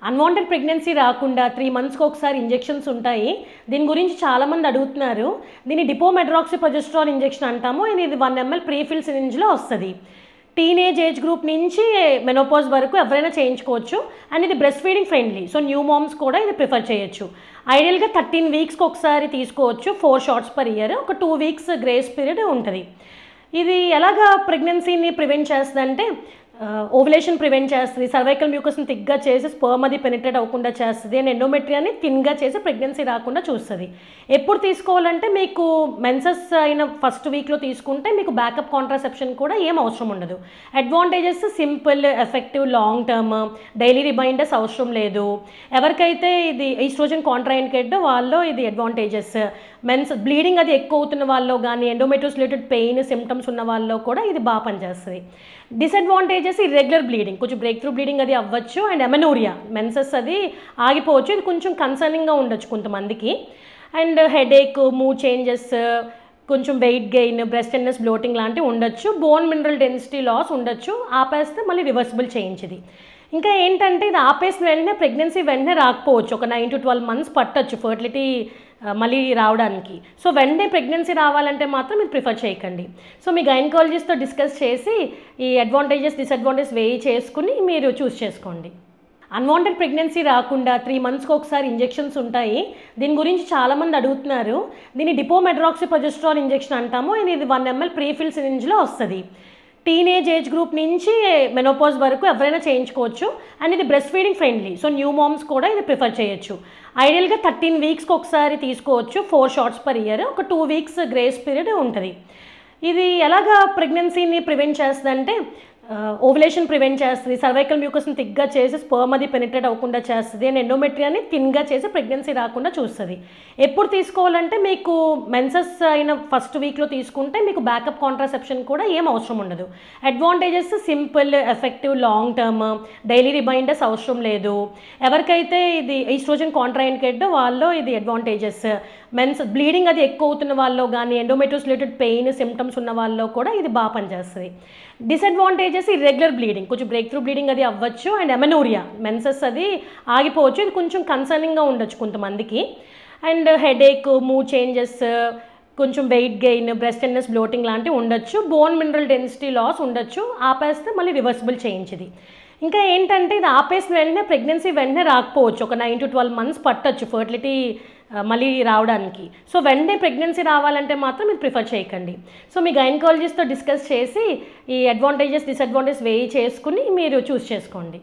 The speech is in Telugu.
అన్వాంటెడ్ ప్రెగ్నెన్సీ రాకుండా 3 మంత్స్కి ఒకసారి ఇంజెక్షన్స్ ఉంటాయి. దీని గురించి చాలామంది అడుగుతున్నారు. దీన్ని డిపోమెడ్రాక్సిప్రొజెస్ట్రాన్ ఇంజెక్షన్ అంటాము. ఇది 1 ml ప్రీఫిల్ సిరింజ్లో వస్తుంది. టీనేజ్ ఏజ్ గ్రూప్ నుంచి మెనోపాజ్ వరకు ఎవరైనా చేయించుకోవచ్చు. అండ్ ఇది breast feeding friendly. So new moms కూడా ఇది ప్రిఫర్ చేయొచ్చు. ఐడియల్గా 13 వీక్స్కి ఒకసారి తీసుకోవచ్చు. 4 షాట్స్ పర్ ఇయర్. ఒక 2 వీక్స్ గ్రేస్ పీరియడ్ ఉంటుంది. ఇది ఎలాగా ప్రెగ్నెన్సీని ప్రివెంట్ చేస్తుందంటే ఓవులేషన్ ప్రివెంట్ చేస్తుంది, సర్వైకల్ మ్యూకస్ని థిక్గా చేసి స్పర్మ్ అది పెనిట్రేట్ అవ్వకుండా చేస్తుంది, అండ్ ఎండోమెట్రియాని థిన్గా చేసి ప్రెగ్నెన్సీ రాకుండా చూస్తుంది. ఎప్పుడు తీసుకోవాలంటే మీకు మెన్సెస్ అయిన ఫస్ట్ వీక్లో తీసుకుంటే మీకు బ్యాకప్ కాంట్రాసెప్షన్ కూడా ఏం అవసరం ఉండదు. Advantages simple, effective, long term, daily reminders అవసరం లేదు. ఎవరికైతే ఇది ఈస్ట్రోజన్ కాంట్రాఇండికేట్ వాళ్ళలో ఇది అడ్వాంటేజెస్. బ్లీడింగ్ అది ఎక్కువ అవుతున్న వాళ్ళలో కానీ ఎండోమెట్రియోస్ రిలేటెడ్ పెయిన్ సిమ్టమ్స్ ఉన్న వాళ్ళలో కూడా ఇది బాగా పనిచేస్తుంది. డిసడ్వాంటేజెస్ ఇర్రెగ్యులర్ బ్లీడింగ్, కొంచెం బ్రేక్ త్రూ బ్లీడింగ్ అది అవ్వచ్చు. అండ్ ఎమెనోరియా, మెన్సెస్ అది ఆగిపోవచ్చు. ఇది కొంచెం కన్సర్నింగ్గా ఉండొచ్చు కొంతమందికి. అండ్ హెడేక్, మూడ్ చేంజెస్, కొంచెం weight gain, breast tenderness, bloating లాంటివి ఉండొచ్చు. బోన్ మినరల్ డెన్సిటీ లాస్ ఉండొచ్చు. ఆపేస్తే మళ్ళీ రివర్సిబుల్ చేంజ్ ఇది. ఇంకా ఏంటంటే ఇది ఆపేసిన వెంటనే ప్రెగ్నెన్సీ వెంటనే రాకపోవచ్చు. ఒక 9 to 12 months పట్టచ్చు ఫర్టిలిటీ మళ్ళీ రావడానికి. సో వెంటనే ప్రెగ్నెన్సీ రావాలంటే మాత్రం మీరు ప్రిఫర్ చేయకండి. సో మీ గైనకాలజిస్ట్తో డిస్కస్ చేసి ఈ అడ్వాంటేజెస్ డిసడ్వాంటేజెస్ వేయి చేసుకుని మీరు చూస్ చేసుకోండి. అన్వాంటెడ్ ప్రెగ్నెన్సీ రాకుండా 3 మంత్స్కి ఒకసారి ఇంజెక్షన్స్ ఉంటాయి. దీని గురించి చాలామంది అడుగుతున్నారు. దీన్ని డిపోమెడ్రాక్సిప్రొజెస్ట్రాన్ ఇంజెక్షన్ అంటాము. ఇది 1 ml ప్రీఫిల్ సిరింజ్లో వస్తుంది. టీనేజ్ ఏజ్ గ్రూప్ నుంచి మెనోపాజ్ వరకు ఎవరైనా చేయించుకోవచ్చు. అండ్ ఇది breast feeding friendly. So new moms కూడా ఇది ప్రిఫర్ చేయొచ్చు. ఐడియల్గా 13 వీక్స్కి ఒకసారి తీసుకోవచ్చు. 4 షాట్స్ పర్ ఇయర్. ఒక 2 వీక్స్ గ్రేస్ పీరియడ్ ఉంటుంది. ఇది ఎలాగా ప్రెగ్నెన్సీని ప్రివెంట్ చేస్తుందంటే ఓవులేషన్ ప్రివెంట్ చేస్తుంది, సర్వైకల్ మ్యూకస్ని థిక్గా చేసి స్పర్మ్ అది పెనిట్రేట్ అవ్వకుండా చేస్తుంది, అండ్ ఎండోమెట్రియాని థిన్గా చేసి ప్రెగ్నెన్సీ రాకుండా చూస్తుంది. ఎప్పుడు తీసుకోవాలంటే మీకు మెన్సెస్ అయిన ఫస్ట్ వీక్లో తీసుకుంటే మీకు బ్యాకప్ కాంట్రాసెప్షన్ కూడా ఏం అవసరం ఉండదు. Advantages simple, effective, long term, daily reminders అవసరం లేదు. ఎవరికైతే ఇది ఈస్ట్రోజన్ కాంట్రాఇండికేట్ వాళ్ళలో ఇది అడ్వాంటేజెస్. బ్లీడింగ్ అది ఎక్కువ అవుతున్న వాళ్ళలో కానీ ఎండోమెట్రియోస్ రిలేటెడ్ పెయిన్ సిమ్టమ్స్ ఉన్న వాళ్ళలో కూడా ఇది బాగా పనిచేస్తుంది. డిసడ్వాంటేజెస్ ఇర్రెగ్యులర్ బ్లీడింగ్, కొంచెం బ్రేక్ త్రూ బ్లీడింగ్ అది అవ్వచ్చు. అండ్ ఎమెనోరియా, మెన్సెస్ అది ఆగిపోవచ్చు. ఇది కొంచెం కన్సర్నింగ్గా ఉండొచ్చు కొంతమందికి. అండ్ హెడేక్, మూడ్ చేంజెస్, కొంచెం weight gain, breast tenderness, bloating లాంటివి ఉండొచ్చు. బోన్ మినరల్ డెన్సిటీ లాస్ ఉండొచ్చు. ఆపేస్తే మళ్ళీ రివర్సిబుల్ చేంజ్ ఇది. ఇంకా ఏంటంటే ఇది ఆపేసిన వెంటనే ప్రెగ్నెన్సీ వెంటనే రాకపోవచ్చు. ఒక 9 to 12 months పట్టచ్చు ఫర్టిలిటీ మళ్ళీ రావడానికి. సో వెంటనే ప్రెగ్నెన్సీ రావాలంటే మాత్రం మీరు ప్రిఫర్ చేయకండి. సో మీ గైనకాలజిస్ట్తో డిస్కస్ చేసి ఈ అడ్వాంటేజెస్ డిసడ్వాంటేజెస్ వేయి చేసుకుని మీరు చూస్ చేసుకోండి.